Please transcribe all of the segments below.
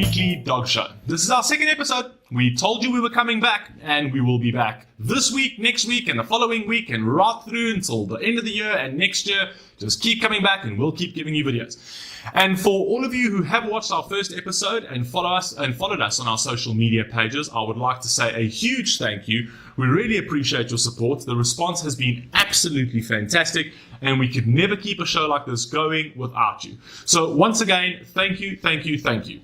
weekly dog show. This is our second episode. We told you we were coming back, and we will be back this week, next week, and the following week, and right through until the end of the year and next year. Just keep coming back, and we'll keep giving you videos. And for all of you who have watched our first episode and followed us on our social media pages, I would like to say a huge thank you. We really appreciate your support. The response has been absolutely fantastic, and we could never keep a show like this going without you. So once again, thank you, thank you, thank you.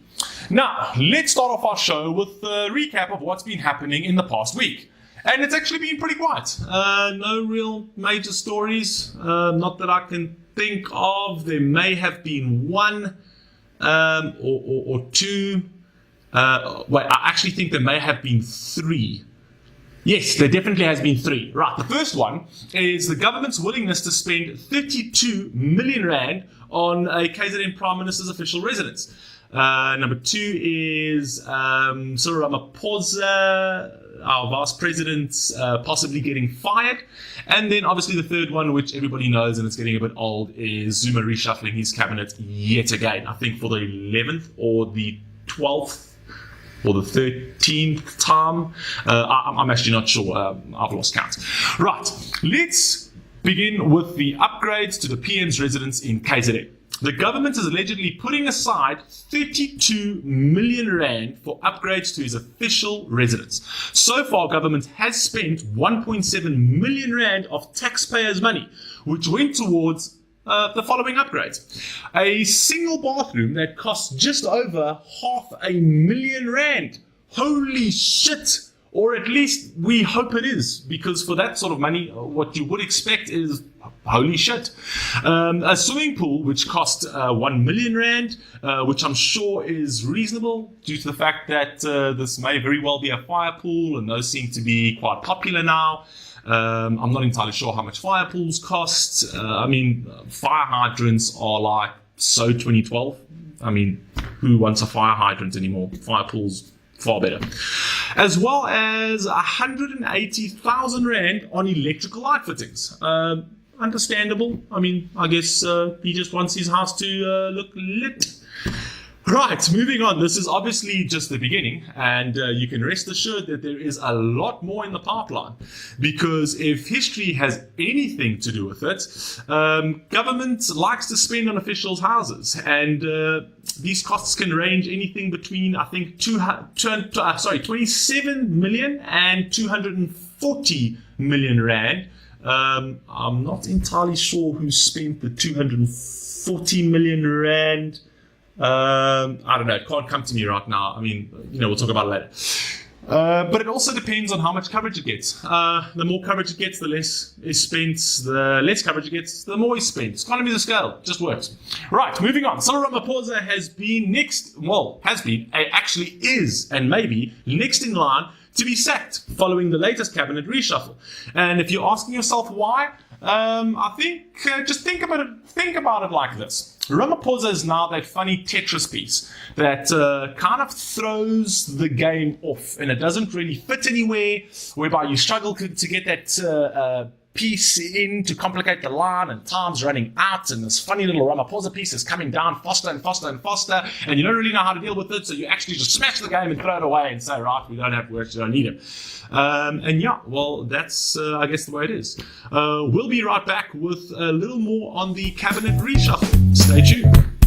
Now, let's start off our show with a recap of what's been happening in the past week. And it's actually been pretty quiet. No real major stories, not that I can think of. There may have been one or two. I actually think there may have been three. Yes, there definitely has been three. Right, the first one is the government's willingness to spend 32 million rand on a KZN Prime Minister's official residence. Number two is Cyril Ramaphosa, our vice president, possibly getting fired. And then obviously the third one, which everybody knows and it's getting a bit old, is Zuma reshuffling his cabinet yet again. I think for the 11th or the 12th or the 13th time. I'm actually not sure. I've lost count. Right, let's begin with the upgrades to the PM's residence in KZN. The government is allegedly putting aside 32 million rand for upgrades to his official residence. So far, government has spent 1.7 million rand of taxpayers' money, which went towards the following upgrades. A single bathroom that costs just over 500,000 rand. Holy shit! Or at least we hope it is, because for that sort of money, what you would expect is holy shit. A swimming pool which cost 1 million rand, which I'm sure is reasonable due to the fact that this may very well be a fire pool, and those seem to be quite popular now. I'm not entirely sure how much fire pools cost. Fire hydrants are like so 2012. Who wants a fire hydrant anymore? Fire pools, far better. As well as 180,000 rand on electrical light fittings. Understandable. I guess he just wants his house to look lit. Right, moving on. This is obviously just the beginning, and you can rest assured that there is a lot more in the pipeline, because if history has anything to do with it, government likes to spend on officials' houses, and these costs can range anything between, I think, 27 million and 240 million rand. I'm not entirely sure who spent the 240 million rand. I don't know. It can't come to me right now. We'll talk about it later. But it also depends on how much coverage it gets. The more coverage it gets, the less is spent. The less coverage it gets, the more is spent. Economies of scale. Just works. Right, moving on. Cyril Ramaphosa has been actually is, and maybe next in line to be sacked following the latest cabinet reshuffle. And if you're asking yourself why, I think just think about it like this. Ramaphosa is now that funny Tetris piece that kind of throws the game off, and it doesn't really fit anywhere, whereby you struggle to get that piece in to complicate the line, and time's running out, and this funny little Ramaphosa piece is coming down faster and faster and faster, and you don't really know how to deal with it, so you actually just smash the game and throw it away and say, right, we don't have work, so we don't need him. That's I guess the way it is. We'll be right back with a little more on the cabinet reshuffle. Stay tuned.